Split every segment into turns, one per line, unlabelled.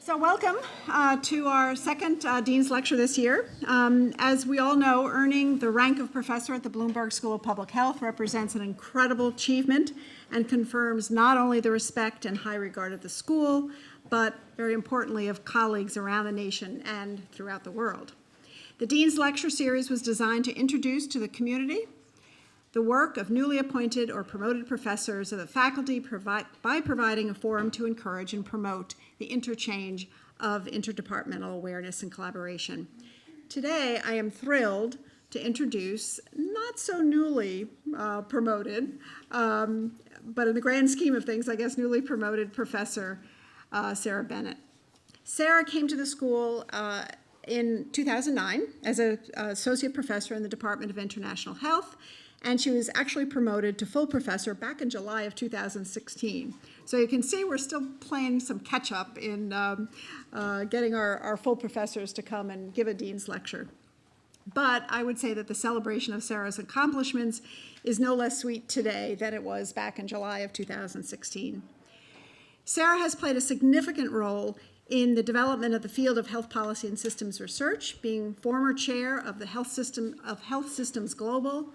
So welcome to our second Dean's Lecture this year. As we all know, earning the rank of professor at the Bloomberg School of Public Health represents an incredible achievement and confirms not only the respect and high regard of the school, but very importantly of colleagues around the nation and throughout the world. The Dean's Lecture series was designed to introduce to the community the work of newly appointed or promoted professors of the faculty by providing a forum to encourage and promote the interchange of interdepartmental awareness and collaboration. Today, I am thrilled to introduce not so newly promoted, but in the grand scheme of things, I guess newly promoted Professor Sara Bennett. Sara came to the school in 2009 as an associate professor in the Department of International Health, and she was actually promoted to full professor back in July of 2016. So you can see we're still playing some catch up in getting our full professors to come and give a Dean's Lecture. But I would say that the celebration of Sara's accomplishments is no less sweet today than it was back in July of 2016. Sara has played a significant role in the development of the field of health policy and systems research, being former chair of the Health Systems Global,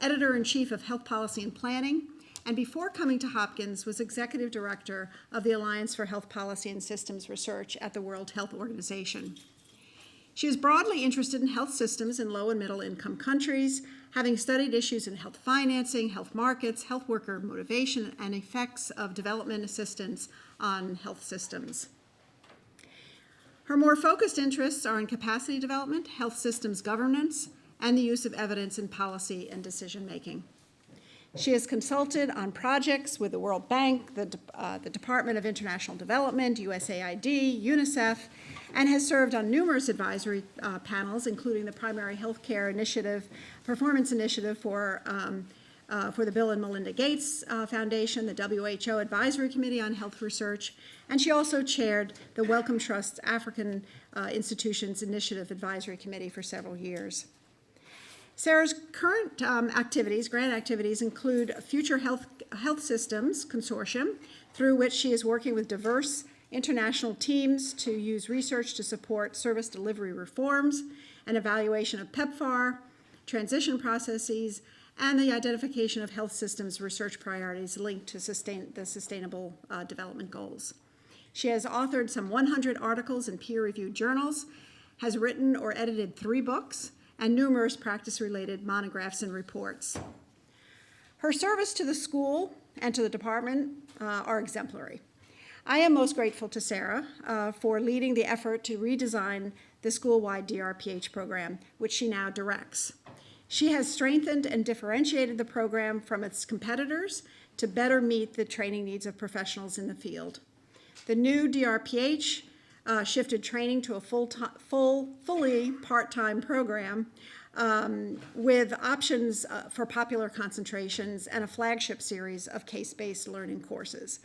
editor-in-chief of Health Policy and Planning, and before coming to Hopkins was executive director of the Alliance for Health Policy and Systems Research at the World Health Organization. She is broadly interested in health systems in low and middle income countries, having studied issues in health financing, health markets, health worker motivation, and effects of development assistance on health systems. Her more focused interests are in capacity development, health systems governance, and the use of evidence in policy and decision-making. She has consulted on projects with the World Bank, the Department of International Development, USAID, UNICEF, and has served on numerous advisory panels, including the Primary Healthcare Initiative, Performance Initiative for the Bill and Melinda Gates Foundation, the WHO Advisory Committee on Health Research, and she also chaired the Wellcome Trust's African Institutions Initiative Advisory Committee for several years. Sara's current grant activities include Future Health Systems Consortium, through which she is working with diverse international teams to use research to support service delivery reforms and evaluation of PEPFAR, transition processes, and the identification of health systems research priorities linked to the Sustainable Development Goals. She has authored some 100 articles in peer-reviewed journals, has written or edited 3 books, and numerous practice-related monographs and reports. Her service to the school and to the department are exemplary. I am most grateful to Sara for leading the effort to redesign the school-wide DRPH program, which she now directs. She has strengthened and differentiated the program from its competitors to better meet the training needs of professionals in the field. The new DRPH shifted training to a fully part-time program with options for popular concentrations and a flagship series of case-based learning courses.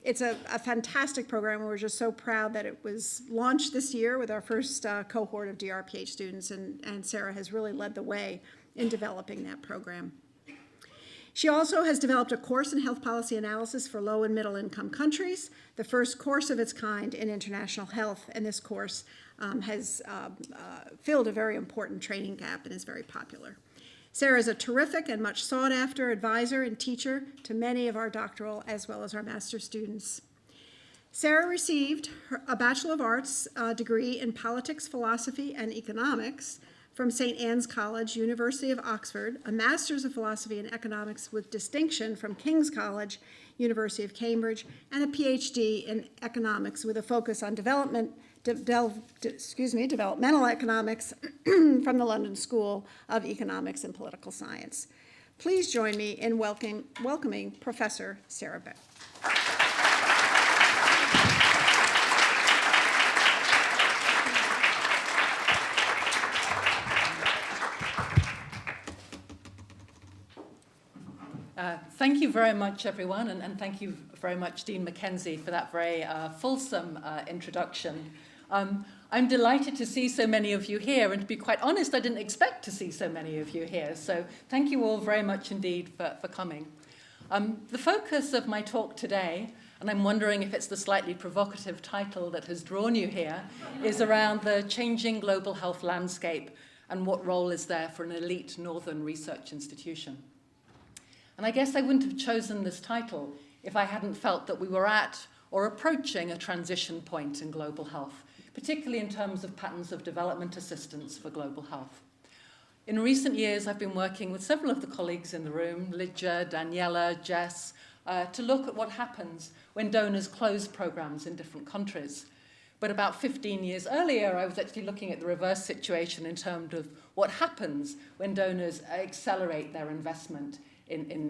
It's a fantastic program, and we're just so proud that it was launched this year with our first cohort of DRPH students, and Sara has really led the way in developing that program. She also has developed a course in health policy analysis for low and middle income countries, the first course of its kind in international health, and this course has filled a very important training gap and is very popular. Sara is a terrific and much sought after advisor and teacher to many of our doctoral as well as our master's students. Sara received a Bachelor of Arts degree in Politics, Philosophy, and Economics from St. Anne's College, University of Oxford, a Master's of Philosophy and Economics with distinction from King's College, University of Cambridge, and a PhD in Economics with a focus on developmental economics from the London School of Economics and Political Science. Please join me in welcoming Professor Sara Bennett.
Thank you very much, everyone, and thank you very much, Dean Mackenzie, for that very fulsome introduction. I'm delighted to see so many of you here, and to be quite honest, I didn't expect to see so many of you here, so thank you all very much indeed for coming. The focus of my talk today and I'm wondering if it's the slightly provocative title that has drawn you here, is around the changing global health landscape and what role is there for an elite northern research institution. And I guess I wouldn't have chosen this title if I hadn't felt that we were at or approaching a transition point in global health, particularly in terms of patterns of development assistance for global health. In recent years, I've been working with several of the colleagues in the room, Lidja, Daniela, Jess, to look at what happens when donors close programs in different countries. But about 15 years earlier, I was actually looking at the reverse situation in terms of what happens when donors accelerate their investment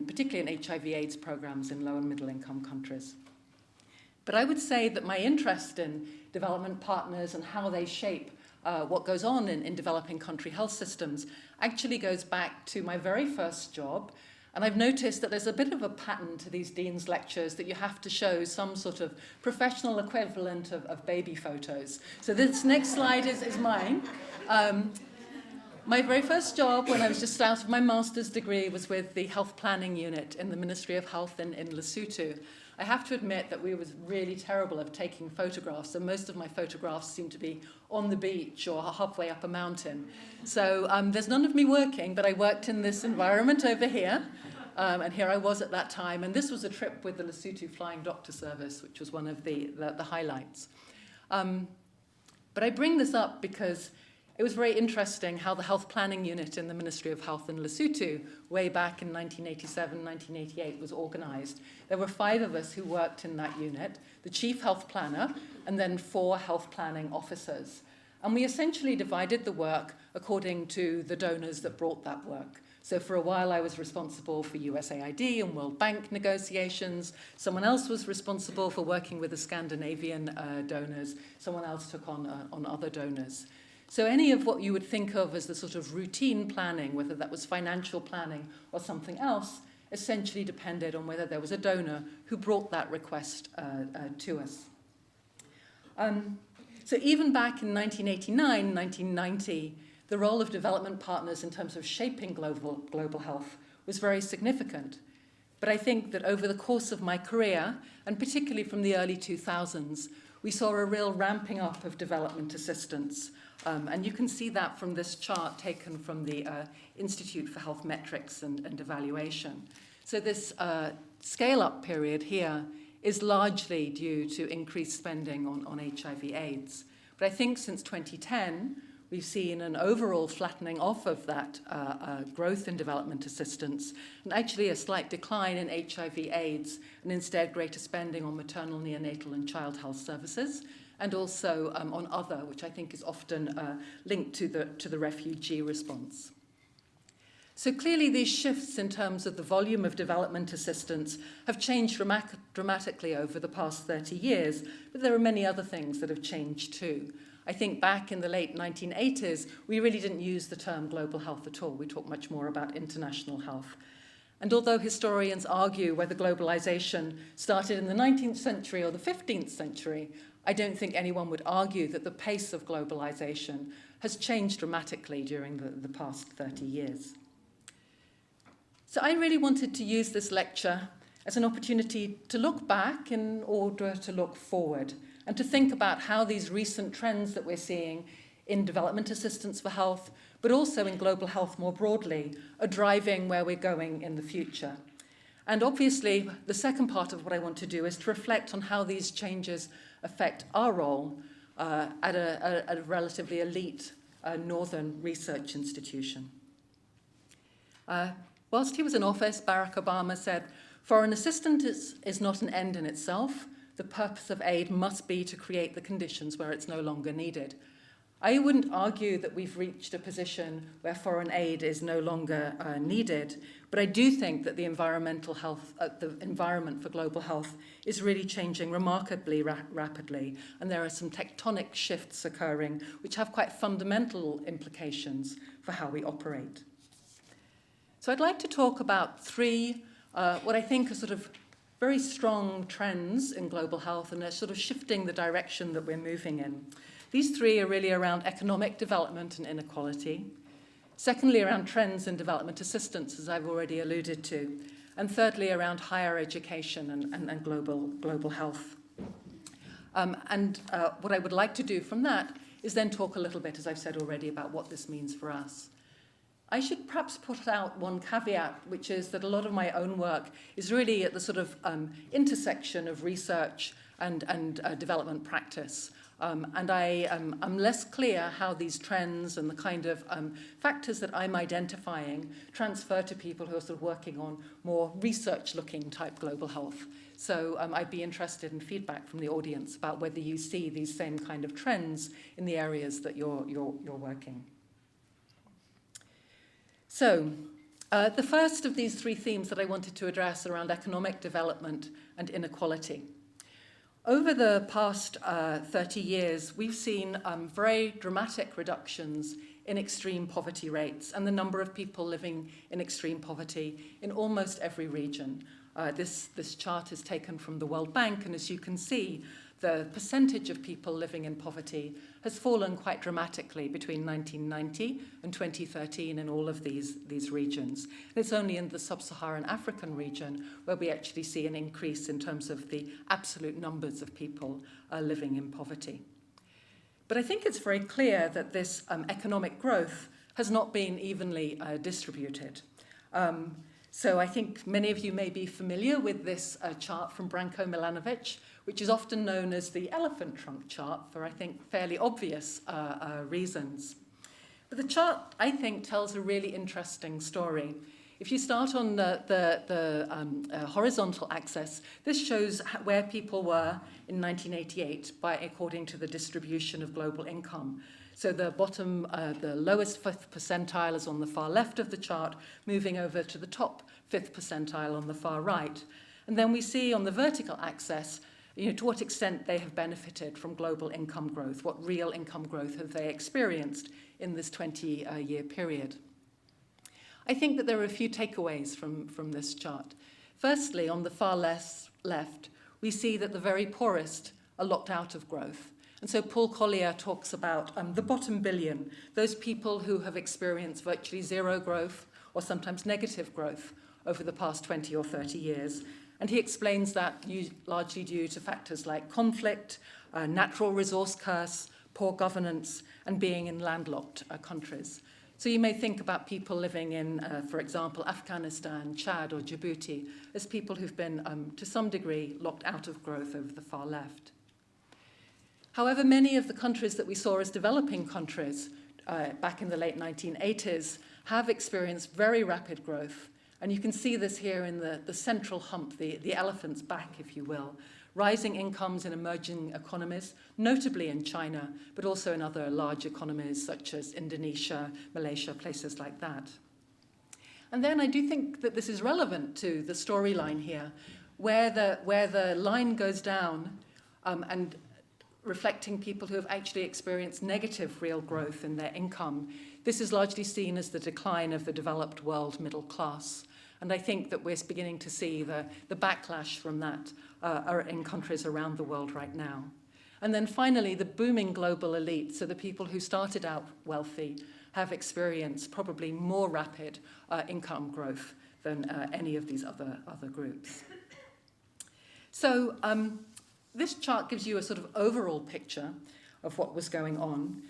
particularly in HIV/AIDS programs in low and middle income countries. But I would say that my interest in development partners and how they shape what goes on in developing country health systems actually goes back to my very first job. And I've noticed that there's a bit of a pattern to these Dean's lectures that you have to show some sort of professional equivalent of baby photos. So this next slide is mine. My very first job when I was just out of my master's degree was with the health planning unit in the Ministry of Health in Lesotho. I have to admit that we were really terrible at taking photographs, and most of my photographs seem to be on the beach or halfway up a mountain. So there's none of me working, but I worked in this environment over here, and here I was at that time. And this was a trip with the Lesotho Flying Doctor Service, which was one of the highlights. But I bring this up because it was very interesting how the health planning unit in the Ministry of Health in Lesotho, way back in 1987, 1988, was organized. There were 5 of us who worked in that unit, the chief health planner, and then 4 health planning officers. And we essentially divided the work according to the donors that brought that work. So for a while, I was responsible for USAID and World Bank negotiations. Someone else was responsible for working with the Scandinavian donors. Someone else took on other donors. So any of what you would think of as the sort of routine planning, whether that was financial planning or something else, essentially depended on whether there was a donor who brought that request to us. So even back in 1989, 1990, the role of development partners in terms of shaping global health was very significant. But I think that over the course of my career, and particularly from the early 2000s, we saw a real ramping up of development assistance. And you can see that from this chart taken from the Institute for Health Metrics and Evaluation. So this scale-up period here is largely due to increased spending on HIV/AIDS. But I think since 2010, we've seen an overall flattening off of that growth in development assistance, and actually a slight decline in HIV/AIDS, and instead greater spending on maternal, neonatal, and child health services, and also on other, which I think is often linked to the refugee response. So clearly these shifts in terms of the volume of development assistance have changed dramatically over the past 30 years, but there are many other things that have changed too. I think back in the late 1980s, we really didn't use the term global health at all. We talked much more about international health. And although historians argue whether globalization started in the 19th century or the 15th century, I don't think anyone would argue that the pace of globalization has changed dramatically during the past 30 years. So I really wanted to use this lecture as an opportunity to look back in order to look forward, and to think about how these recent trends that we're seeing in development assistance for health, but also in global health more broadly, are driving where we're going in the future. And obviously, the second part of what I want to do is to reflect on how these changes affect our role at a relatively elite northern research institution. Whilst he was in office, Barack Obama said, "Foreign assistance is not an end in itself. The purpose of aid must be to create the conditions where it's no longer needed." I wouldn't argue that we've reached a position where foreign aid is no longer needed, but I do think that the environmental health, the environment for global health is really changing remarkably rapidly, and there are some tectonic shifts occurring which have quite fundamental implications for how we operate. So I'd like to talk about 3, what I think are sort of very strong trends in global health, and they're sort of shifting the direction that we're moving in. These 3 are really around economic development and inequality. Secondly, around trends in development assistance, as I've already alluded to. and thirdly, around higher education and global health. What I would like to do from that is then talk a little bit, as I've said already, about what this means for us. I should perhaps put out one caveat, which is that a lot of my own work is really at the sort of intersection of research and development practice. I'm less clear how these trends and the kind of factors that I'm identifying transfer to people who are sort of working on more research-looking type global health. So I'd be interested in feedback from the audience about whether you see these same kind of trends in the areas that you're working. So the first of these three themes that I wanted to address around economic development and inequality. Over the past 30 years, we've seen very dramatic reductions in extreme poverty rates and the number of people living in extreme poverty in almost every region. This chart is taken from the World Bank, and as you can see, the percentage of people living in poverty has fallen quite dramatically between 1990 and 2013 in all of these regions. And it's only in the sub-Saharan African region where we actually see an increase in terms of the absolute numbers of people living in poverty. But I think it's very clear that this economic growth has not been evenly distributed. So I think many of you may be familiar with this chart from Branko Milanovic, which is often known as the elephant trunk chart for, I think, fairly obvious reasons. But the chart, I think, tells a really interesting story. If you start on the horizontal axis, this shows where people were in 1988 according to the distribution of global income. So the bottom, the lowest fifth percentile is on the far left of the chart, moving over to the top fifth percentile on the far right. And then we see on the vertical axis, to what extent they have benefited from global income growth, what real income growth have they experienced in this 20-year period. I think that there are a few takeaways from this chart. Firstly, on the far left, we see that the very poorest are locked out of growth. And so Paul Collier talks about the bottom billion, those people who have experienced virtually zero growth or sometimes negative growth over the past 20 or 30 years. And he explains that largely due to factors like conflict, natural resource curse, poor governance, and being in landlocked countries. So you may think about people living in, for example, Afghanistan, Chad, or Djibouti as people who've been, to some degree, locked out of growth over the far left. However, many of the countries that we saw as developing countries back in the late 1980s have experienced very rapid growth. And you can see this here in the central hump, the elephant's back, if you will. Rising incomes in emerging economies, notably in China, but also in other large economies such as Indonesia, Malaysia, places like that. And then I do think that this is relevant to the storyline here, where the line goes down and reflecting people who have actually experienced negative real growth in their income. This is largely seen as the decline of the developed world middle class. And I think that we're beginning to see the backlash from that in countries around the world right now. And then finally, the booming global elite, so the people who started out wealthy, have experienced probably more rapid income growth than any of these other groups. So this chart gives you a sort of overall picture of what was going on.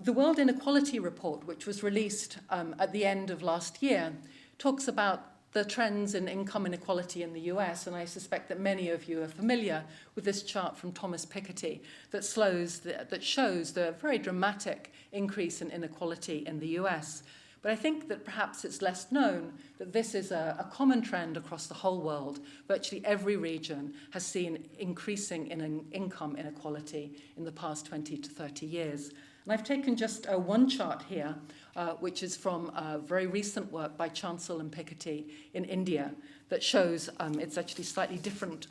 The World Inequality Report, which was released at the end of last year, talks about the trends in income inequality in the US, and I suspect that many of you are familiar with this chart from Thomas Piketty that shows the very dramatic increase in inequality in the US. But I think that perhaps it's less known that this is a common trend across the whole world. Virtually every region has seen increasing in income inequality in the past 20 to 30 years. And I've taken just one chart here, which is from very recent work by Chancel and Piketty in India that shows it's actually slightly different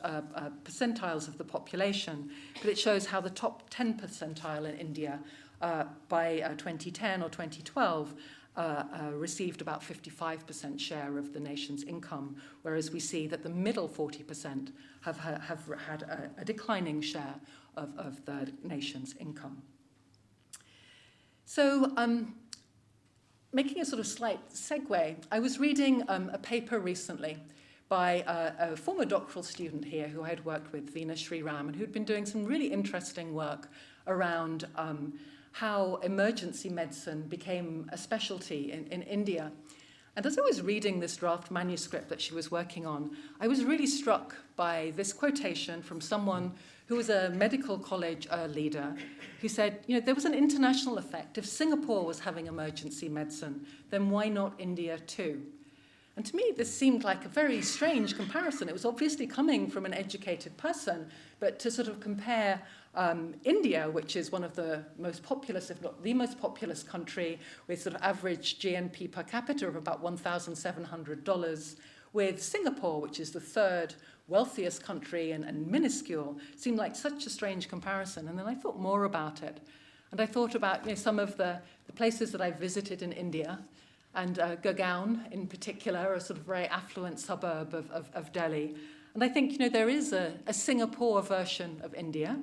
percentiles of the population, but it shows how the top 10 percentile in India by 2010 or 2012 received about 55% share of the nation's income, whereas we see that the middle 40% have had a declining share of the nation's income. So making a sort of slight segue, I was reading a paper recently by a former doctoral student here who I had worked with, Veena Sriram, and who'd been doing some really interesting work around how emergency medicine became a specialty in India. And as I was reading this draft manuscript that she was working on, I was really struck by this quotation from someone who was a medical college leader who said, you know, there was an international effect. If Singapore was having emergency medicine, then why not India too? And to me, this seemed like a very strange comparison. It was obviously coming from an educated person, but to sort of compare India, which is one of the most populous, if not the most populous country, with sort of average GNP per capita of about $1,700, with Singapore, which is the third wealthiest country and minuscule, seemed like such a strange comparison. And then I thought more about it. And I thought about, you know, some of the places that I've visited in India, and Gurgaon in particular, a sort of very affluent suburb of Delhi. And I think, you know, there is a Singapore version of India,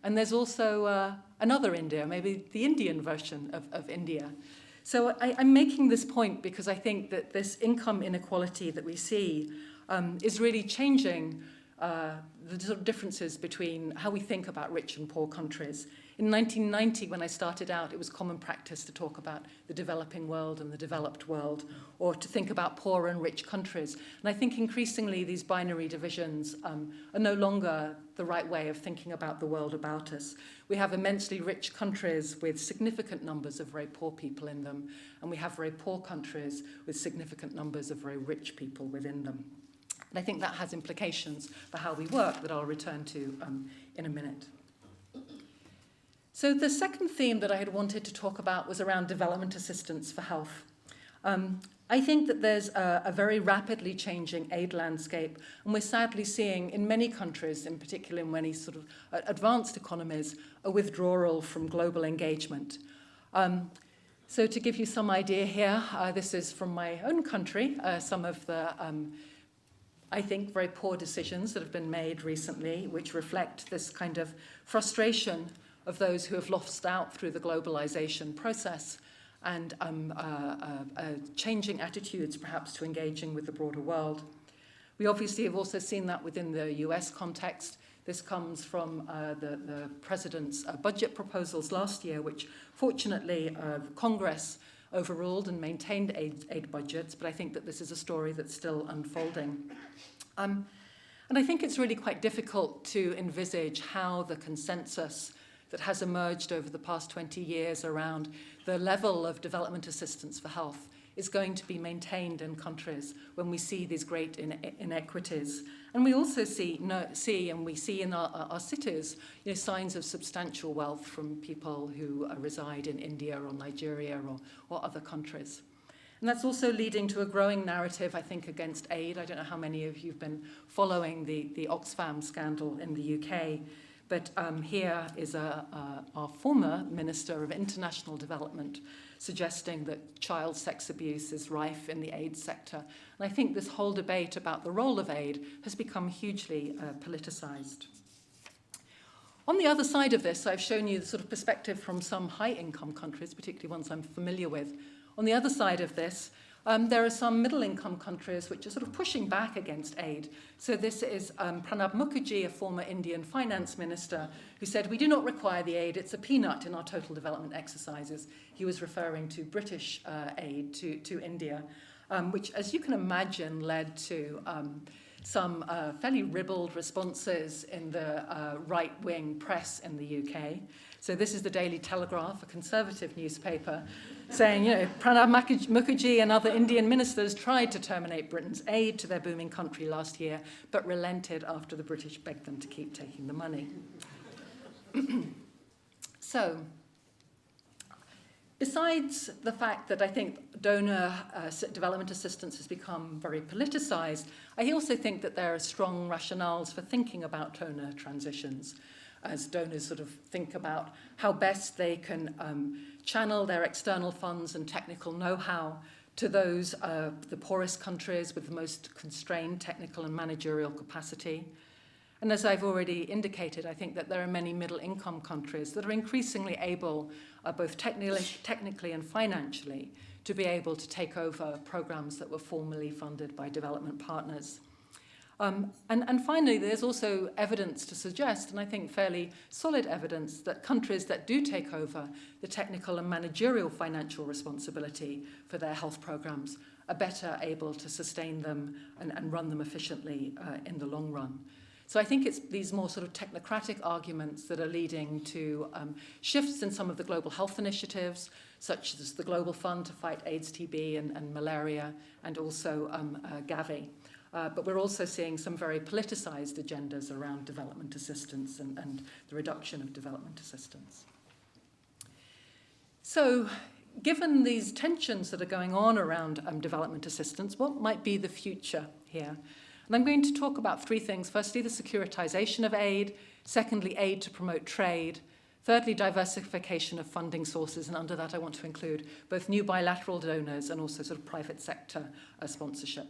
and there's also another India, maybe the Indian version of India. So I'm making this point because I think that this income inequality that we see is really changing the sort of differences between how we think about rich and poor countries. In 1990, when I started out, it was common practice to talk about the developing world and the developed world, or to think about poor and rich countries. And I think increasingly these binary divisions are no longer the right way of thinking about the world about us. We have immensely rich countries with significant numbers of very poor people in them, and we have very poor countries with significant numbers of very rich people within them. And I think that has implications for how we work that I'll return to in a minute. So the second theme that I had wanted to talk about was around development assistance for health. I think that there's a very rapidly changing aid landscape, and we're sadly seeing in many countries, in particular in many sort of advanced economies, a withdrawal from global engagement. So to give you some idea here, this is from my own country, some of the I think very poor decisions that have been made recently, which reflect this kind of frustration of those who have lost out through the globalization process, and changing attitudes perhaps to engaging with the broader world. We obviously have also seen that within the US context. This comes from the president's budget proposals last year, which fortunately Congress overruled and maintained aid budgets, but I think that this is a story that's still unfolding. And I think it's really quite difficult to envisage how the consensus that has emerged over the past 20 years around the level of development assistance for health is going to be maintained in countries when we see these great inequities. And we also see in our cities, you know, signs of substantial wealth from people who reside in India or Nigeria or other countries. And that's also leading to a growing narrative, I think, against aid. I don't know how many of you have been following the Oxfam scandal in the UK, but here is our former Minister of International Development suggesting that child sex abuse is rife in the aid sector. And I think this whole debate about the role of aid has become hugely politicized. On the other side of this, I've shown you the sort of perspective from some high-income countries, particularly ones I'm familiar with. On the other side of this, there are some middle-income countries which are sort of pushing back against aid. So this is Pranab Mukherjee, a former Indian finance minister, who said, "We do not require the aid, it's a peanut in our total development exercises." He was referring to British aid to India, which, as you can imagine, led to some fairly ribald responses in the right-wing press in the UK. So this is the Daily Telegraph, a conservative newspaper, saying, you know, Pranab Mukherjee and other Indian ministers tried to terminate Britain's aid to their booming country last year, but relented after the British begged them to keep taking the money. So, besides the fact that I think donor development assistance has become very politicized, I also think that there are strong rationales for thinking about donor transitions, as donors sort of think about how best they can channel their external funds and technical know-how to those the poorest countries with the most constrained technical and managerial capacity. And as I've already indicated, I think that there are many middle-income countries that are increasingly able, both technically and financially, to be able to take over programs that were formerly funded by development partners. And finally, there's also evidence to suggest, and I think fairly solid evidence, that countries that do take over the technical and managerial financial responsibility for their health programs are better able to sustain them and run them efficiently in the long run. So I think it's these more sort of technocratic arguments that are leading to shifts in some of the global health initiatives, such as the Global Fund to fight AIDS, TB, and malaria, and also Gavi. But we're also seeing some very politicized agendas around development assistance and the reduction of development assistance. So, given these tensions that are going on around development assistance, what might be the future here? And I'm going to talk about three things. Firstly, the securitization of aid. Secondly, aid to promote trade. Thirdly, diversification of funding sources. And under that, I want to include both new bilateral donors and also sort of private sector sponsorship.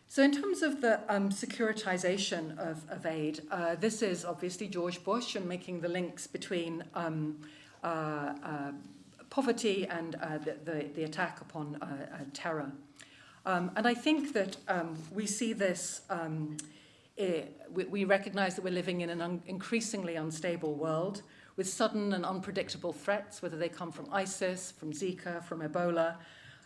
So in terms of the securitization of aid, this is obviously George Bush and making the links between poverty and the attack upon terror. And I think that we see this, we recognize that we're living in an increasingly unstable world with sudden and unpredictable threats, whether they come from ISIS, from Zika, from Ebola.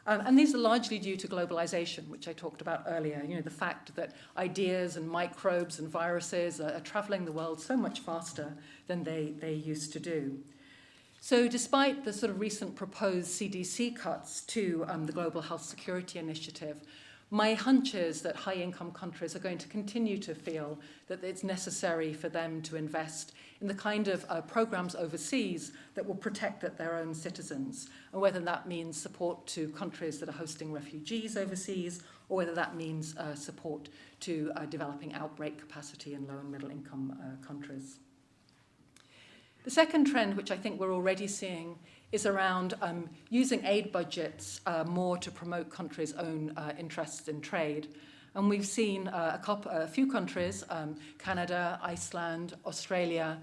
And these are largely due to globalization, which I talked about earlier. You know, the fact that ideas and microbes and viruses are traveling the world so much faster than they used to do. So despite the sort of recent proposed CDC cuts to the Global Health Security Initiative, my hunch is that high-income countries are going to continue to feel that it's necessary for them to invest in the kind of programs overseas that will protect their own citizens, and whether that means support to countries that are hosting refugees overseas, or whether that means support to developing outbreak capacity in low and middle-income countries. The second trend, which I think we're already seeing, is around using aid budgets more to promote countries' own interests in trade. And we've seen a few countries, Canada, Iceland, Australia,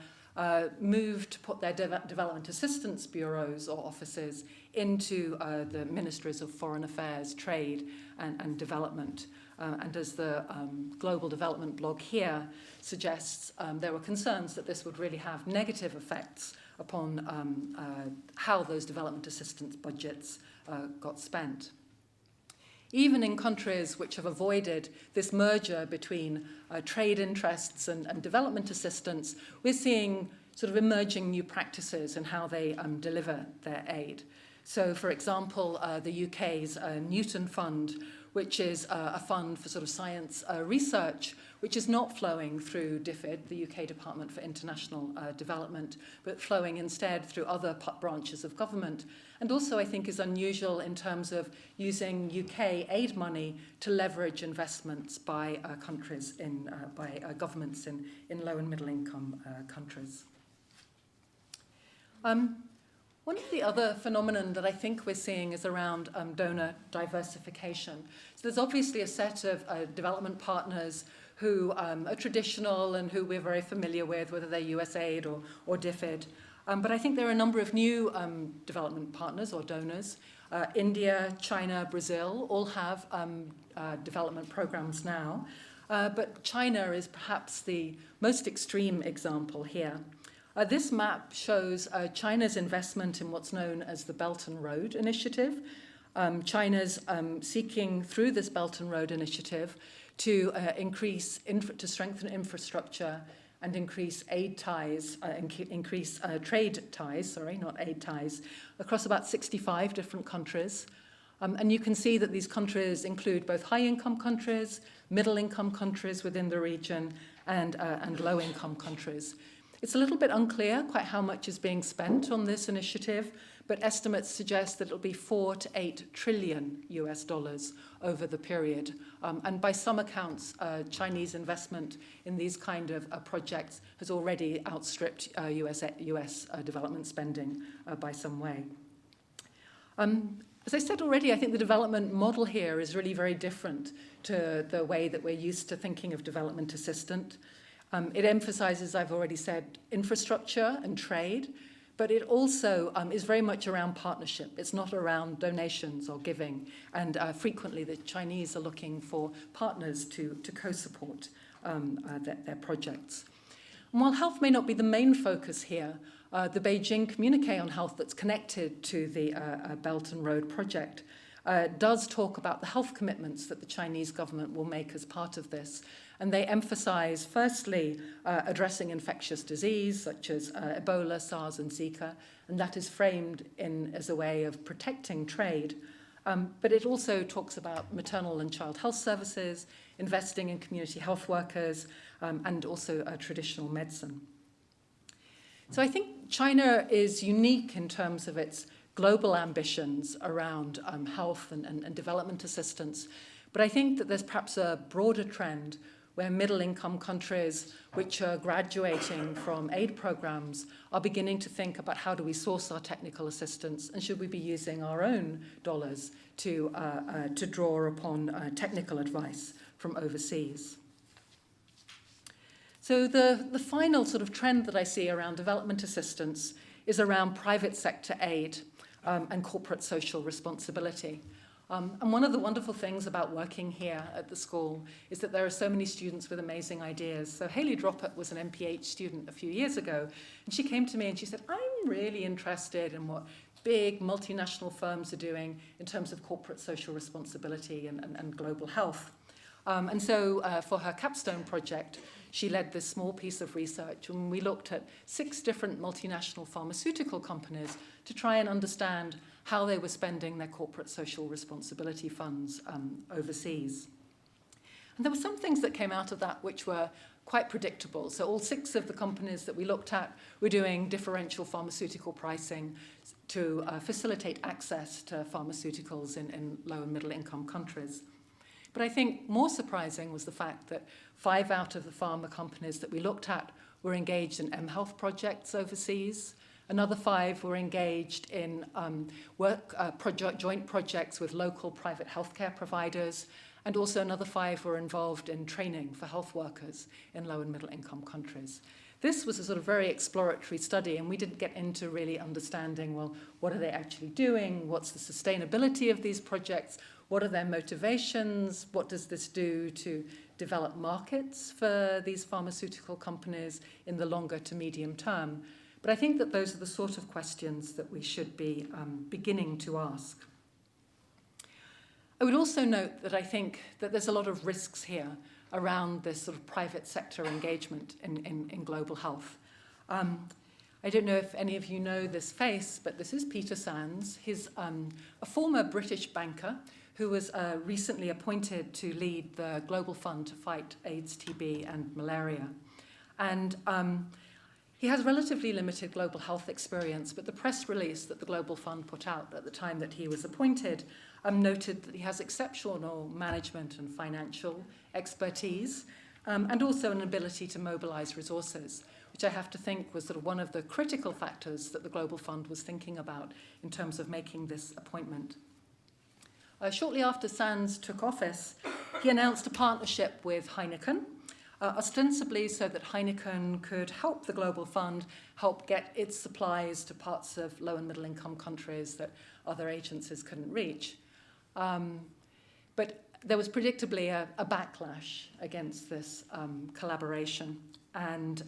move to put their development assistance bureaus or offices into the ministries of foreign affairs, trade, and development. And as the Global Development blog here suggests, there were concerns that this would really have negative effects upon how those development assistance budgets got spent. Even in countries which have avoided this merger between trade interests and development assistance, we're seeing sort of emerging new practices in how they deliver their aid. So, for example, the UK's Newton Fund, which is a fund for sort of science research, which is not flowing through DFID, the UK Department for International Development, but flowing instead through other branches of government. And also, I think, is unusual in terms of using UK aid money to leverage investments by countries by governments in low and middle income countries. One of the other phenomenon that I think we're seeing is around donor diversification. So there's obviously a set of development partners who are traditional and who we're very familiar with, whether they're USAID or DFID. But I think there are a number of new development partners or donors. India, China, Brazil all have development programs now. But China is perhaps the most extreme example here. This map shows China's investment in what's known as the Belt and Road Initiative. China's seeking through this Belt and Road Initiative to to strengthen infrastructure and increase aid ties, increase trade ties, not aid ties, across about 65 different countries. And you can see that these countries include both high-income countries, middle-income countries within the region, and low-income countries. It's a little bit unclear quite how much is being spent on this initiative, but estimates suggest that it'll be $4 to $8 trillion US over the period. And by some accounts, Chinese investment in these kind of projects has already outstripped US development spending by some way. As I said already, I think the development model here is really very different to the way that we're used to thinking of development assistance. It emphasizes, I've already said, infrastructure and trade, but it also is very much around partnership. It's not around donations or giving, and frequently the Chinese are looking for partners to co-support their projects. And while health may not be the main focus here, the Beijing communique on health that's connected to the Belt and Road project does talk about the health commitments that the Chinese government will make as part of this. And they emphasize, firstly, addressing infectious disease, such as Ebola, SARS, and Zika, and that is framed as a way of protecting trade. But it also talks about maternal and child health services, investing in community health workers, and also traditional medicine. So I think China is unique in terms of its global ambitions around health and development assistance. But I think that there's perhaps a broader trend where middle-income countries which are graduating from aid programs are beginning to think about how do we source our technical assistance, and should we be using our own dollars to draw upon technical advice from overseas. So the final sort of trend that I see around development assistance is around private sector aid and corporate social responsibility. And one of the wonderful things about working here at the school is that there are so many students with amazing ideas. So Hayley Droppett was an MPH student a few years ago, and she came to me and she said, I'm really interested in what big multinational firms are doing in terms of corporate social responsibility and global health. And so for her capstone project, she led this small piece of research, and we looked at 6 different multinational pharmaceutical companies to try and understand how they were spending their corporate social responsibility funds overseas. And there were some things that came out of that which were quite predictable. So all 6 of the companies that we looked at were doing differential pharmaceutical pricing to facilitate access to pharmaceuticals in low and middle income countries. But I think more surprising was the fact that 5 out of the pharma companies that we looked at were engaged in mHealth projects overseas. Another 5 were engaged in joint projects with local private healthcare providers. And also another 5 were involved in training for health workers in low and middle income countries. This was a sort of very exploratory study, and we didn't get into really understanding, well, what are they actually doing? What's the sustainability of these projects? What are their motivations? What does this do to develop markets for these pharmaceutical companies in the longer to medium term? But I think that those are the sort of questions that we should be beginning to ask. I would also note that I think that there's a lot of risks here around this sort of private sector engagement in global health. I don't know if any of you know this face, but this is Peter Sands. He's a former British banker who was recently appointed to lead the Global Fund to fight AIDS, TB, and malaria. And he has relatively limited global health experience, but the press release that the Global Fund put out at the time that he was appointed noted that he has exceptional management and financial expertise, and also an ability to mobilize resources, which I have to think was sort of one of the critical factors that the Global Fund was thinking about in terms of making this appointment. Shortly after Sands took office, he announced a partnership with Heineken, ostensibly so that Heineken could help the Global Fund help get its supplies to parts of low and middle income countries that other agencies couldn't reach. But there was predictably a backlash against this collaboration, and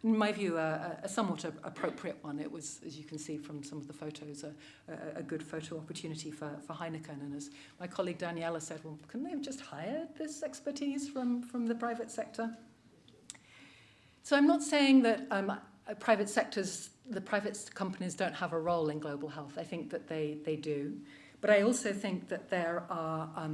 in my view, a somewhat appropriate one. It was, as you can see from some of the photos, a good photo opportunity for Heineken. And as my colleague Daniela said, well, couldn't they have just hired this expertise from the private sector? So I'm not saying that the private companies don't have a role in global health. I think that they do. But I also think that there are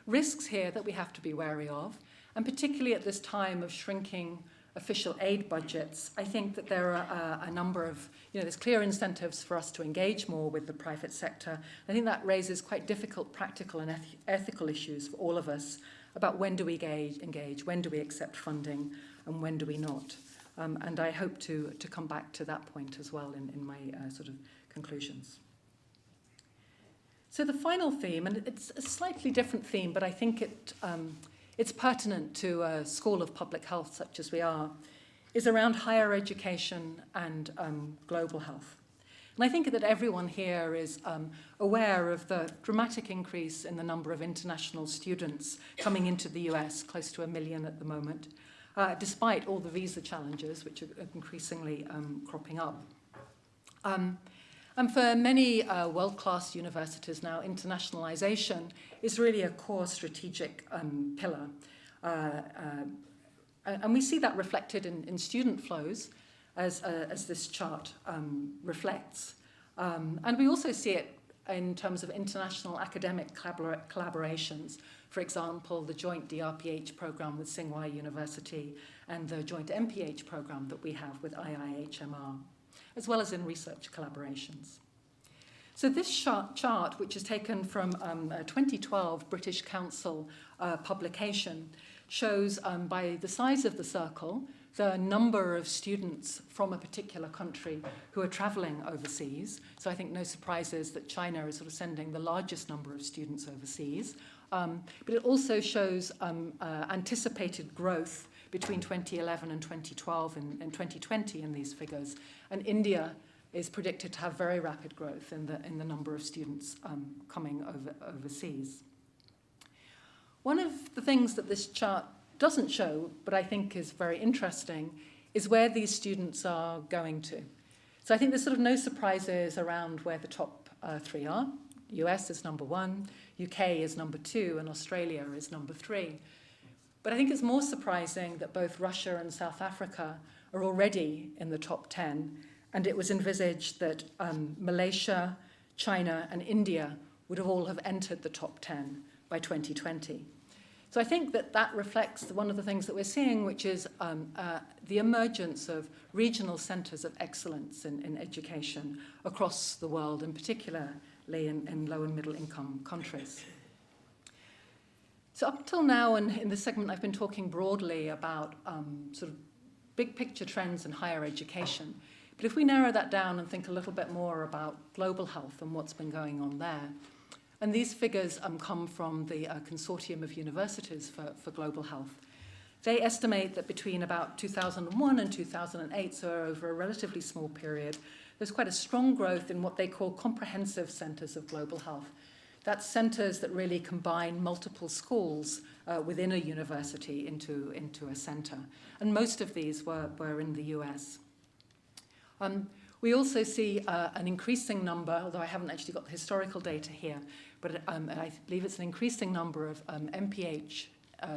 risks here that we have to be wary of, and particularly at this time of shrinking official aid budgets, I think that there are a number of, there's clear incentives for us to engage more with the private sector. I think that raises quite difficult practical and ethical issues for all of us about when do we engage, when do we accept funding, and when do we not. And I hope to come back to that point as well in my sort of conclusions. So the final theme, and it's a slightly different theme, but I think it's pertinent to a school of public health such as we are, is around higher education and global health. And I think that everyone here is aware of the dramatic increase in the number of international students coming into the US, close to 1 million at the moment, despite all the visa challenges which are increasingly cropping up. And for many world-class universities now, internationalization is really a core strategic pillar. And we see that reflected in student flows, as this chart reflects. And we also see it in terms of international academic collaborations. For example, the joint DRPH program with Tsinghua University and the joint MPH program that we have with IIHMR, as well as in research collaborations. So this chart, which is taken from a 2012 British Council publication, shows by the size of the circle the number of students from a particular country who are traveling overseas. So I think no surprises that China is sort of sending the largest number of students overseas. But it also shows anticipated growth between 2011 and 2012 and 2020 in these figures. And India is predicted to have very rapid growth in the number of students coming overseas. One of the things that this chart doesn't show, but I think is very interesting, is where these students are going to. So I think there's sort of no surprises around where the top three are. US is number 1, UK is number 2, and Australia is number 3. But I think it's more surprising that both Russia and South Africa are already in the top 10, and it was envisaged that Malaysia, China, and India would all have entered the top 10 by 2020. So I think that reflects one of the things that we're seeing, which is the emergence of regional centres of excellence in education across the world, and particularly in low and middle income countries. So up until now, and in this segment, I've been talking broadly about sort of big picture trends in higher education. But if we narrow that down and think a little bit more about global health and what's been going on there, and these figures come from the Consortium of Universities for Global Health. They estimate that between about 2001 and 2008, so over a relatively small period, there's quite a strong growth in what they call comprehensive centres of global health. That's centres that really combine multiple schools within a university into a centre. And most of these were in the US. We also see an increasing number, although I haven't actually got the historical data here, but I believe it's an increasing number of MPH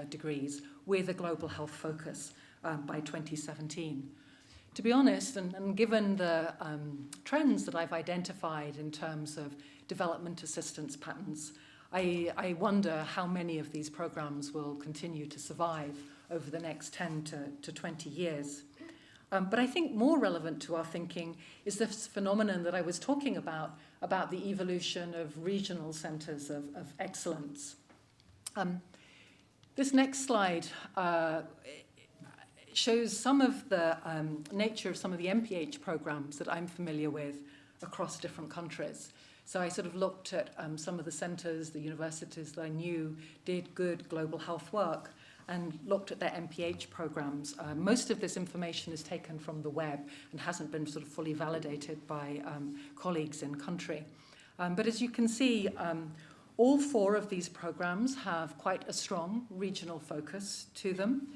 degrees with a global health focus by 2017. To be honest, and given the trends that I've identified in terms of development assistance patterns, I wonder how many of these programs will continue to survive over the next 10 to 20 years. But I think more relevant to our thinking is this phenomenon that I was talking about the evolution of regional centres of excellence. This next slide shows some of the nature of some of the MPH programs that I'm familiar with across different countries. So I sort of looked at some of the centres, the universities that I knew did good global health work, and looked at their MPH programs. Most of this information is taken from the web and hasn't been sort of fully validated by colleagues in country. But as you can see, all 4 of these programs have quite a strong regional focus to them.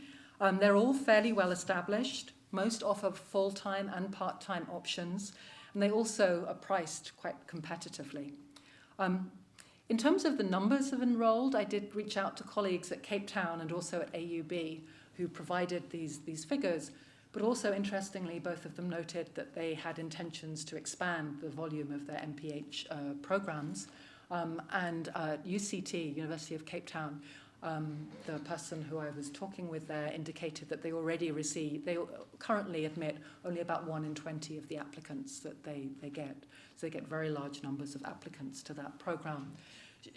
They're all fairly well established. Most offer full-time and part-time options, and they also are priced quite competitively. In terms of the numbers of enrolled, I did reach out to colleagues at Cape Town and also at AUB who provided these figures, but also interestingly, both of them noted that they had intentions to expand the volume of their MPH programs. And UCT, University of Cape Town, the person who I was talking with there indicated that they currently admit only about 1 in 20 of the applicants that they get. So they get very large numbers of applicants to that program.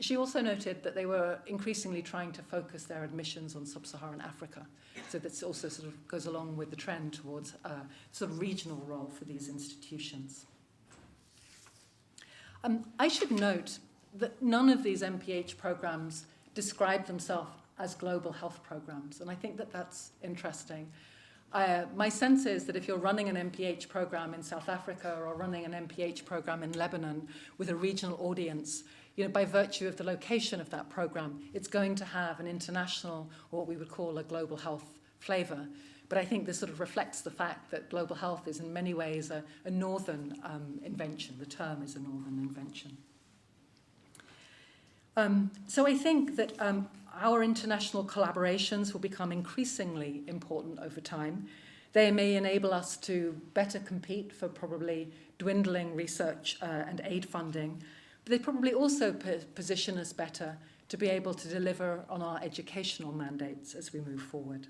She also noted that they were increasingly trying to focus their admissions on sub-Saharan Africa. So this also sort of goes along with the trend towards a sort of regional role for these institutions. I should note that none of these MPH programs describe themselves as global health programs, and I think that that's interesting. My sense is that if you're running an MPH program in South Africa or running an MPH program in Lebanon with a regional audience, by virtue of the location of that program, it's going to have an international, or what we would call a global health flavor. But I think this sort of reflects the fact that global health is in many ways a northern invention. The term is a northern invention. So I think that our international collaborations will become increasingly important over time. They may enable us to better compete for probably dwindling research and aid funding, but they probably also position us better to be able to deliver on our educational mandates as we move forward.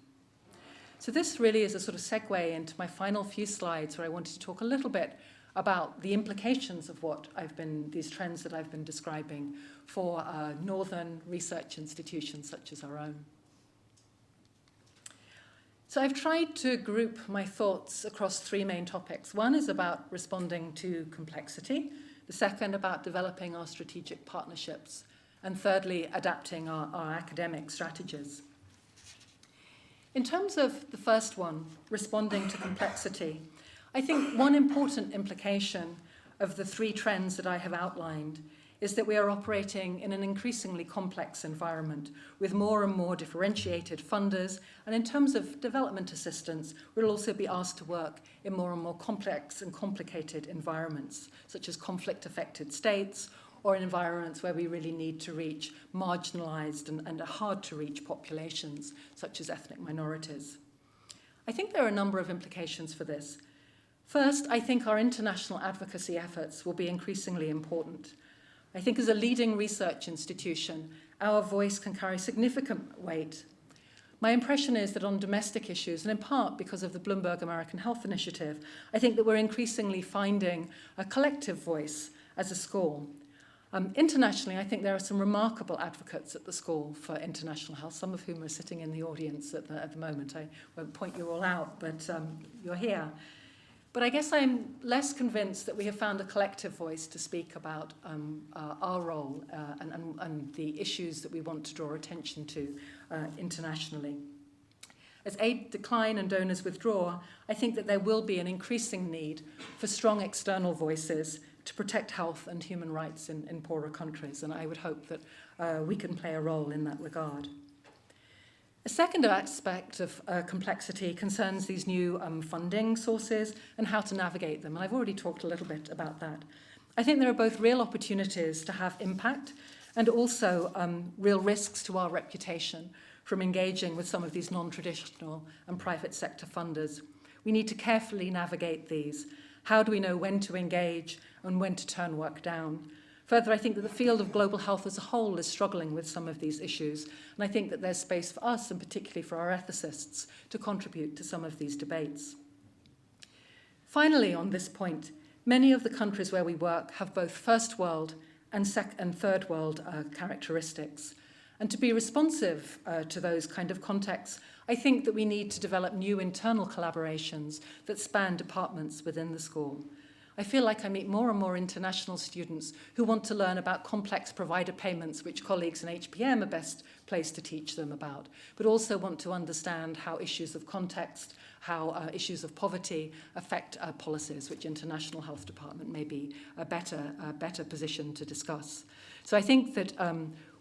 So this really is a sort of segue into my final few slides where I wanted to talk a little bit about the implications of these trends that I've been describing for northern research institutions such as our own. So I've tried to group my thoughts across three main topics. One is about responding to complexity, the second about developing our strategic partnerships, and thirdly, adapting our academic strategies. In terms of the first one, responding to complexity, I think one important implication of the three trends that I have outlined is that we are operating in an increasingly complex environment with more and more differentiated funders, and in terms of development assistance, we'll also be asked to work in more and more complex and complicated environments, such as conflict-affected states, or in environments where we really need to reach marginalized and hard-to-reach populations, such as ethnic minorities. I think there are a number of implications for this. First, I think our international advocacy efforts will be increasingly important. I think as a leading research institution, our voice can carry significant weight. My impression is that on domestic issues, and in part because of the Bloomberg American Health Initiative, I think that we're increasingly finding a collective voice as a school. Internationally, I think there are some remarkable advocates at the School for International Health, some of whom are sitting in the audience at the moment. I won't point you all out, but you're here. But I guess I'm less convinced that we have found a collective voice to speak about our role and the issues that we want to draw attention to internationally. As aid decline and donors withdraw, I think that there will be an increasing need for strong external voices to protect health and human rights in poorer countries, and I would hope that we can play a role in that regard. A second aspect of complexity concerns these new funding sources and how to navigate them, and I've already talked a little bit about that. I think there are both real opportunities to have impact and also real risks to our reputation from engaging with some of these non-traditional and private sector funders. We need to carefully navigate these. How do we know when to engage and when to turn work down? Further, I think that the field of global health as a whole is struggling with some of these issues, and I think that there's space for us, and particularly for our ethicists, to contribute to some of these debates. Finally, on this point, many of the countries where we work have both first world and third world characteristics. And to be responsive to those kind of contexts, I think that we need to develop new internal collaborations that span departments within the school. I feel like I meet more and more international students who want to learn about complex provider payments, which colleagues in HPM are best placed to teach them about, but also want to understand how issues of context, how issues of poverty affect policies, which International Health Department may be a better position to discuss. So I think that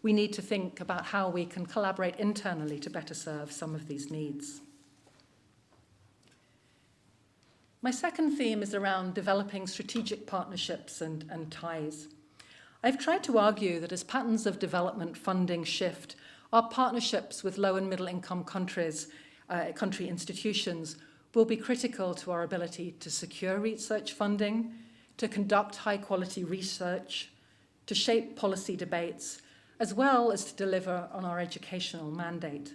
we need to think about how we can collaborate internally to better serve some of these needs. My second theme is around developing strategic partnerships and ties. I've tried to argue that as patterns of development funding shift, our partnerships with low and middle income country institutions will be critical to our ability to secure research funding, to conduct high quality research, to shape policy debates, as well as to deliver on our educational mandate.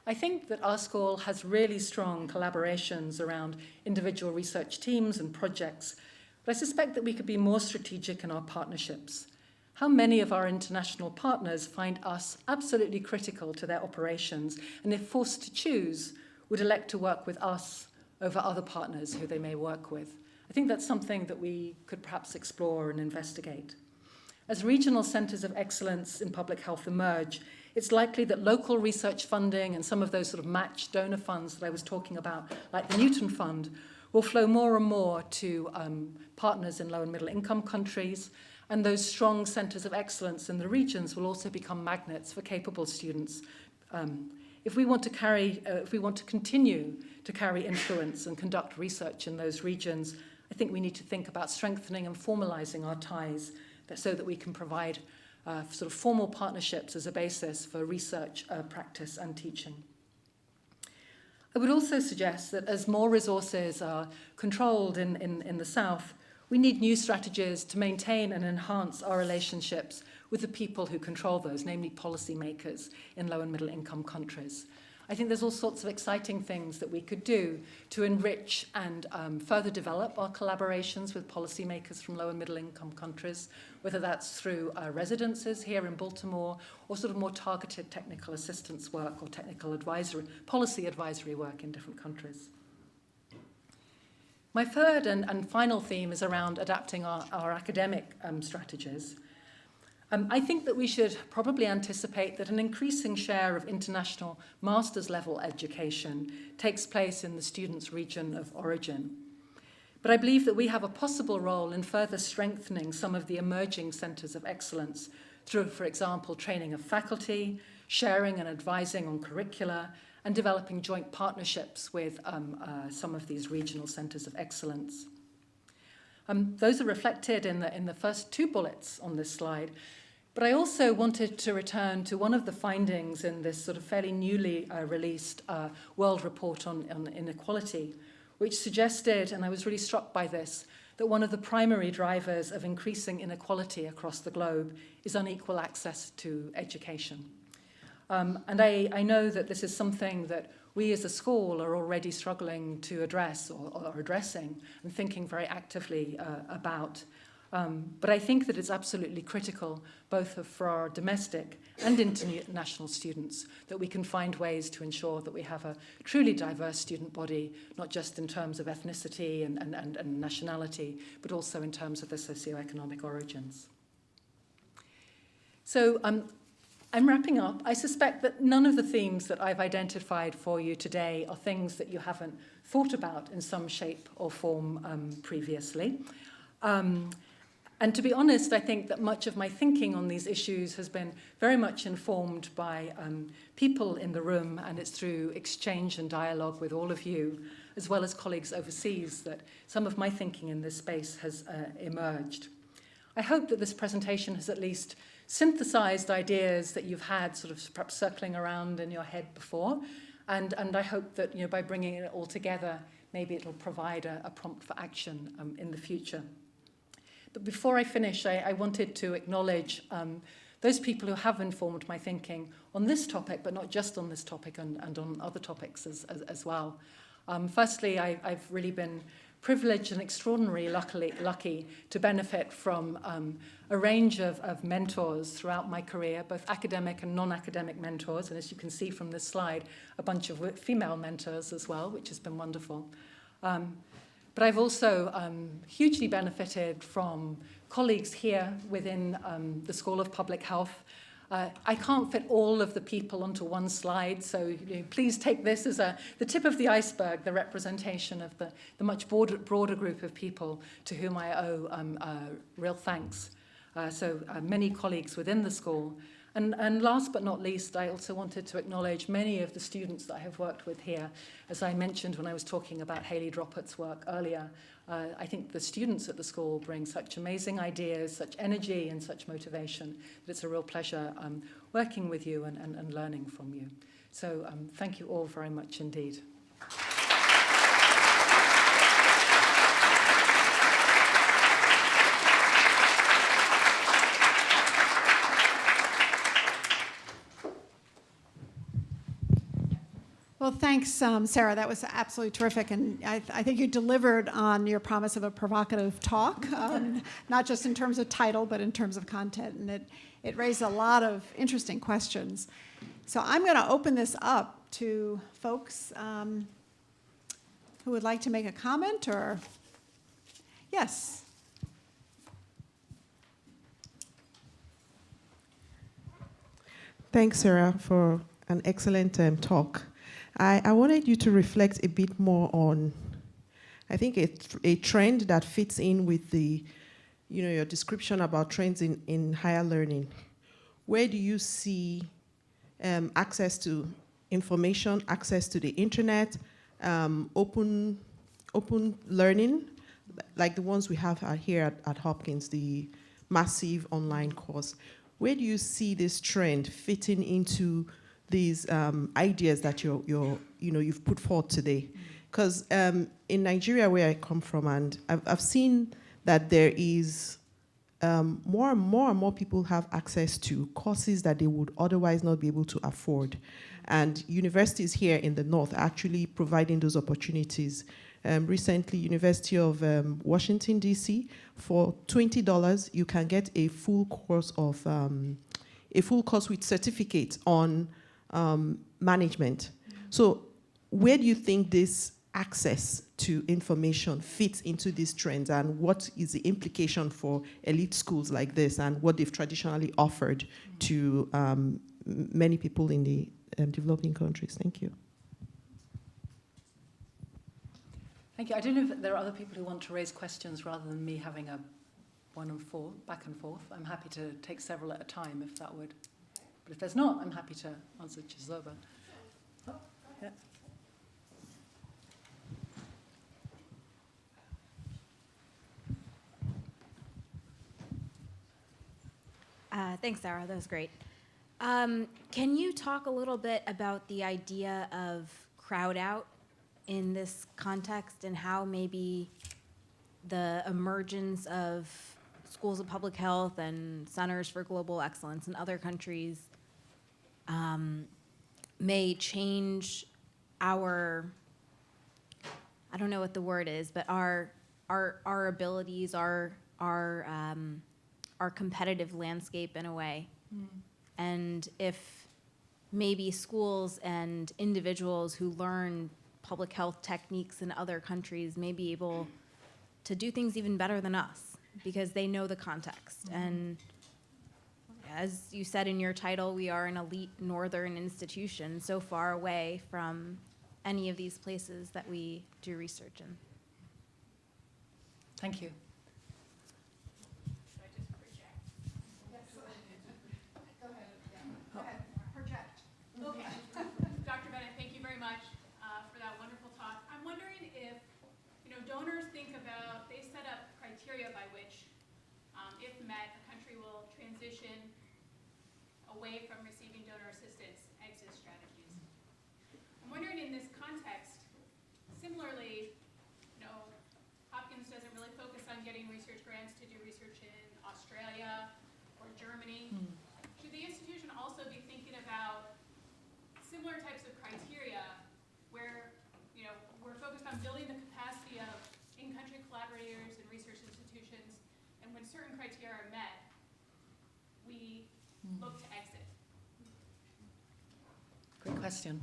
I think that our school has really strong collaborations around individual research teams and projects, but I suspect that we could be more strategic in our partnerships. How many of our international partners find us absolutely critical to their operations, and if forced to choose, would elect to work with us over other partners who they may work with? I think that's something that we could perhaps explore and investigate. As regional centres of excellence in public health emerge, it's likely that local research funding and some of those sort of matched donor funds that I was talking about, like the Newton Fund, will flow more and more to partners in low and middle income countries, and those strong centres of excellence in the regions will also become magnets for capable students. If we want to continue to carry influence and conduct research in those regions, I think we need to think about strengthening and formalizing our ties so that we can provide sort of formal partnerships as a basis for research, practice and teaching. I would also suggest that as more resources are controlled in the South, we need new strategies to maintain and enhance our relationships with the people who control those, namely policymakers in low and middle income countries. I think there's all sorts of exciting things that we could do to enrich and further develop our collaborations with policymakers from low and middle income countries, whether that's through residences here in Baltimore or sort of more targeted technical assistance work or technical advisory, policy advisory work in different countries. My third and final theme is around adapting our academic strategies. I think that we should probably anticipate that an increasing share of international master's level education takes place in the student's region of origin. But I believe that we have a possible role in further strengthening some of the emerging centres of excellence through, for example, training of faculty, sharing and advising on curricula, and developing joint partnerships with some of these regional centres of excellence. Those are reflected in the first two bullets on this slide. But I also wanted to return to one of the findings in this sort of fairly newly released World Report on Inequality, which suggested, and I was really struck by this, that one of the primary drivers of increasing inequality across the globe is unequal access to education. And I know that this is something that we as a school are already struggling to address or addressing and thinking very actively about. But I think that it's absolutely critical, both for our domestic and international students, that we can find ways to ensure that we have a truly diverse student body, not just in terms of ethnicity and nationality, but also in terms of their socioeconomic origins. So I'm wrapping up. I suspect that none of the themes that I've identified for you today are things that you haven't thought about in some shape or form previously. And to be honest, I think that much of my thinking on these issues has been very much informed by people in the room, and it's through exchange and dialogue with all of you, as well as colleagues overseas, that some of my thinking in this space has emerged. I hope that this presentation has at least synthesized ideas that you've had sort of perhaps circling around in your head before, and I hope that by bringing it all together, maybe it'll provide a prompt for action in the future. But before I finish, I wanted to acknowledge those people who have informed my thinking on this topic, but not just on this topic and on other topics as well. Firstly, I've really been privileged and extraordinarily lucky to benefit from a range of mentors throughout my career, both academic and non-academic mentors, and as you can see from this slide, a bunch of female mentors as well, which has been wonderful. But I've also hugely benefited from colleagues here within the School of Public Health. I can't fit all of the people onto one slide, so please take this as the tip of the iceberg, the representation of the much broader group of people to whom I owe real thanks. So many colleagues within the school. And last but not least, I also wanted to acknowledge many of the students that I have worked with here. As I mentioned when I was talking about Hayley Droppert's work earlier, I think the students at the school bring such amazing ideas, such energy and such motivation that it's a real pleasure working with you and learning from you. So thank you all very much indeed.
Well, thanks, Sarah. That was absolutely terrific. And I think you delivered on your promise of a provocative talk, not just in terms of title, but in terms of content. And it raised a lot of interesting questions. So I'm going to open this up to folks who would like to make a comment or, yes.
Thanks, Sarah, for an excellent talk. I wanted you to reflect a bit more on, I think, a trend that fits in with the, your description about trends in higher learning. Where do you see access to information, access to the internet, open learning, like the ones we have here at Hopkins, the massive online course? Where do you see this trend fitting into these ideas that you've put forth today? Because in Nigeria, where I come from, and I've seen that there is more and more people have access to courses that they would otherwise not be able to afford. And universities here in the North are actually providing those opportunities. Recently, University of Washington, D.C., for $20, you can get a full course with certificate on management. So where do you think this access to information fits into these trends, and what is the implication for elite schools like this and what they've traditionally offered to many people in the developing countries? Thank you.
Thank you. I don't know if there are other people who want to raise questions rather than me having a back and forth. I'm happy to take several at a time if that would. But if there's not, I'm happy to answer Chizoba. Oh, yeah.
Thanks, Sara. That was great. Can you talk a little bit about the idea of crowd out in this context, and how maybe the emergence of schools of public health and centers for global excellence in other countries may change our, I don't know what the word is, but our abilities, our competitive landscape in a way. And if maybe schools and individuals who learn public health techniques in other countries may be able to do things even better than us because they know the context. And as you said in your title, we are an elite northern institution so far away from any of these places that we do research in.
Thank you.
Dr. Bennett, thank you very much for that wonderful talk. I'm wondering if, donors think about, they set up criteria by which, if met, a country will transition away from receiving donor assistance, exit strategies. I'm wondering in this context, similarly, Hopkins doesn't really focus on getting research grants to do research in Australia or Germany. Should the institution also be thinking about similar types of criteria where, we're focused on building the capacity of in-country collaborators and research institutions, and when certain criteria are met, we look to exit?
Great question.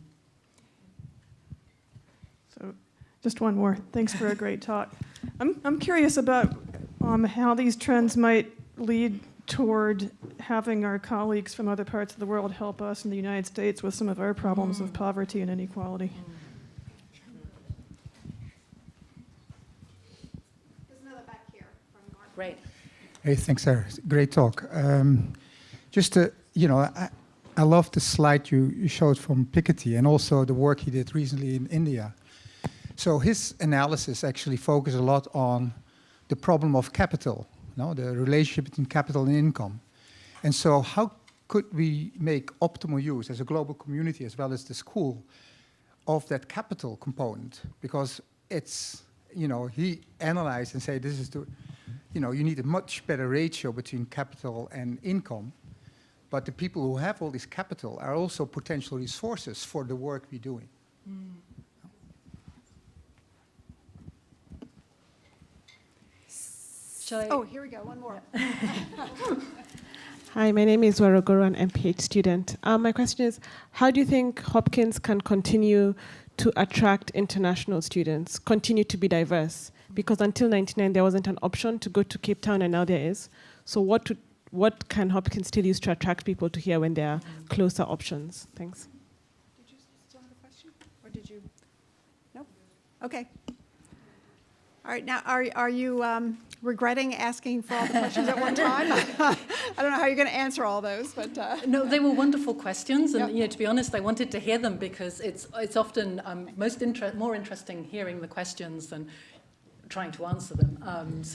So just one more. Thanks for a great talk. I'm curious about how these trends might lead toward having our colleagues from other parts of the world help us in the United States with some of our problems of poverty and inequality.
There's another back here from Mark.
Great.
Hey, thanks, Sarah. Great talk. Just to, I love the slide you showed from Piketty and also the work he did recently in India. So his analysis actually focused a lot on the problem of capital, the relationship between capital and income. And so how could we make optimal use as a global community as well as the school of that capital component? Because it's, he analyzed and said this is the, you need a much better ratio between capital and income. But the people who have all this capital are also potential resources for the work we're doing.
Oh, here we go, one more.
Hi, my name is Warogoro, an MPH student. My question is, how do you think Hopkins can continue to attract international students, continue to be diverse? Because until 1999, there wasn't an option to go to Cape Town, and now there is. So what what can Hopkins still use to attract people to here when there are closer options? Thanks.
Did you still have a question? Or did you? No? Okay. All right, now, are you regretting asking for all the questions at one time? I don't know how you're going to answer all those, but...
No, they were wonderful questions, and
Yep.
to be honest, I wanted to hear them because it's often more interesting hearing the questions than trying to answer them. And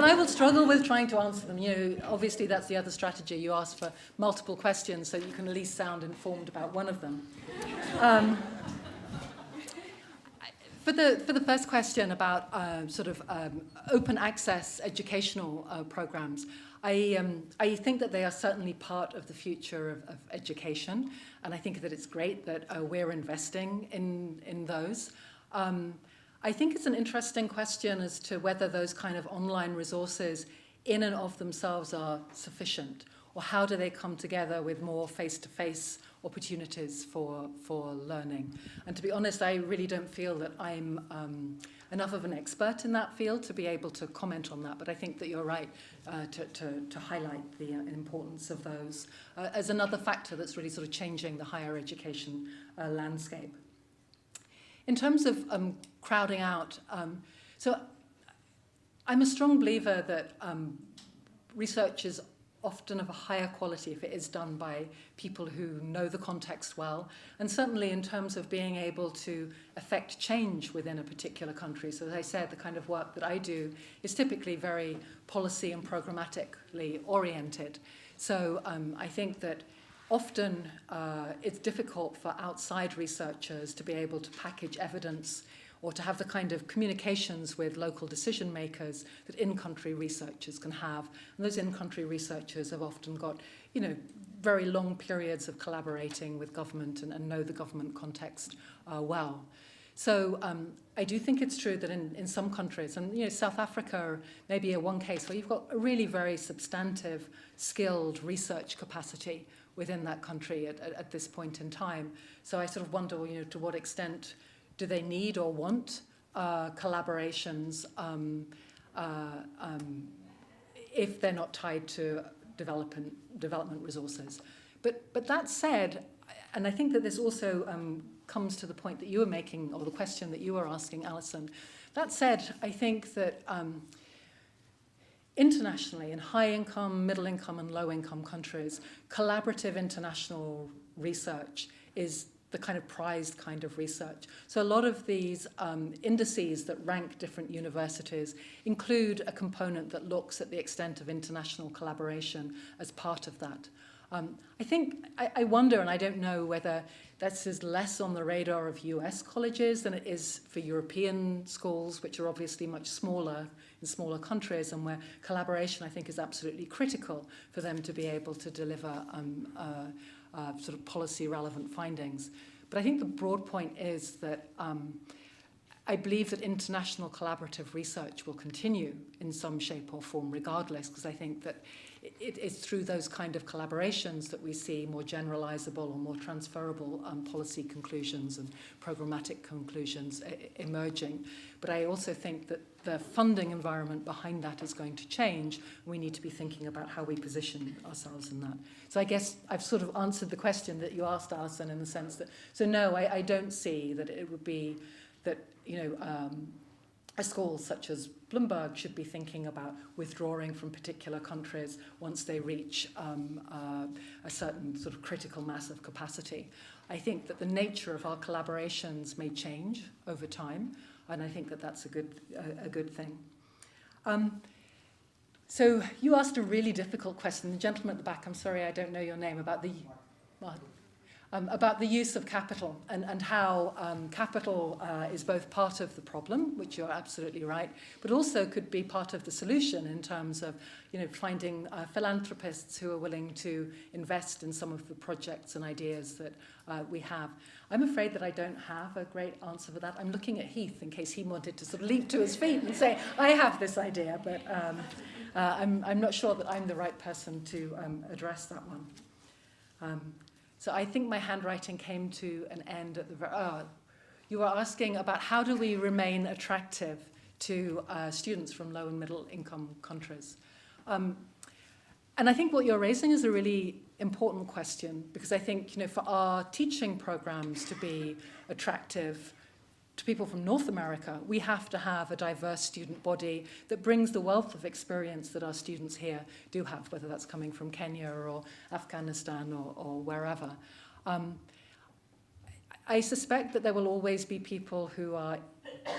I will struggle with trying to answer them. Obviously that's the other strategy. You ask for multiple questions so you can at least sound informed about one of them. For the first question about open access educational programs, I think that they are certainly part of the future of education, and I think that it's great that we're investing in those. I think it's an interesting question as to whether those kind of online resources in and of themselves are sufficient, or how do they come together with more face-to-face opportunities for learning. And to be honest, I really don't feel that I'm enough of an expert in that field to be able to comment on that, but I think that you're right to highlight the importance of those as another factor that's really sort of changing the higher education landscape. In terms of crowding out, so I'm a strong believer that research is often of a higher quality if it is done by people who know the context well, and certainly in terms of being able to affect change within a particular country. So as I said, the kind of work that I do is typically very policy and programmatically oriented. So I think that often it's difficult for outside researchers to be able to package evidence or to have the kind of communications with local decision makers that in-country researchers can have. And those in-country researchers have often got, very long periods of collaborating with government and know the government context well. So I do think it's true that in some countries, and South Africa may be one case where you've got a really very substantive, skilled research capacity within that country at this point in time. So I sort of wonder, to what extent do they need or want collaborations if they're not tied to development resources? But that said, and I think that this also comes to the point that you were making, or the question that you were asking, Alison. That said, I think that internationally, in high-income, middle-income, and low-income countries, collaborative international research is the kind of prized kind of research. So a lot of these indices that rank different universities include a component that looks at the extent of international collaboration as part of that. I wonder, and I don't know whether this is less on the radar of US colleges than it is for European schools, which are obviously much smaller in smaller countries, and where collaboration, I think, is absolutely critical for them to be able to deliver sort of policy-relevant findings. But I think the broad point is that I believe that international collaborative research will continue in some shape or form regardless, because I think that it is through those kind of collaborations that we see more generalizable or more transferable policy conclusions and programmatic conclusions emerging. But I also think that the funding environment behind that is going to change. We need to be thinking about how we position ourselves in that. So I guess I've sort of answered the question that you asked, Alison, in the sense that, so no, I don't see that it would be that, a school such as Bloomberg should be thinking about withdrawing from particular countries once they reach a certain sort of critical mass of capacity. I think that the nature of our collaborations may change over time, and I think that that's a good thing. So you asked a really difficult question. The gentleman at the back, I'm sorry, I don't know your name, about the use of capital and how capital is both part of the problem, which you're absolutely right, but also could be part of the solution in terms of finding philanthropists who are willing to invest in some of the projects and ideas that we have. I'm afraid that I don't have a great answer for that. I'm looking at Heath in case he wanted to sort of leap to his feet and say, I have this idea, but I'm not sure that I'm the right person to address that one. So I think my handwriting came to an end at the you were asking about how do we remain attractive to students from low and middle income countries. And I think what you're raising is a really important question, because I think, for our teaching programs to be attractive to people from North America, we have to have a diverse student body that brings the wealth of experience that our students here do have, whether that's coming from Kenya or Afghanistan or wherever. I suspect that there will always be people who are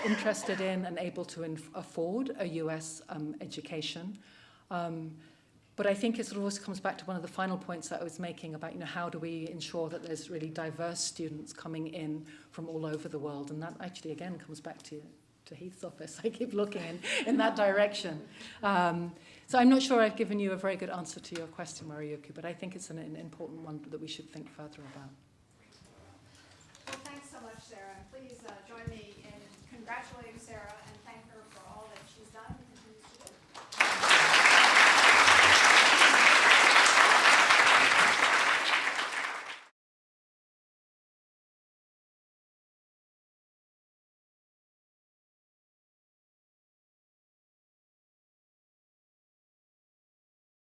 interested in and able to afford a US education. But I think it sort of always comes back to one of the final points that I was making about, how do we ensure that there's really diverse students coming in from all over the world? And that actually, again, comes back to Heath's office. I keep looking in that direction. So I'm not sure I've given you a very good answer to your question, Mariyuki, but I think it's an important one that we should think further about.
Well, thanks so much, Sarah. And please join me in congratulating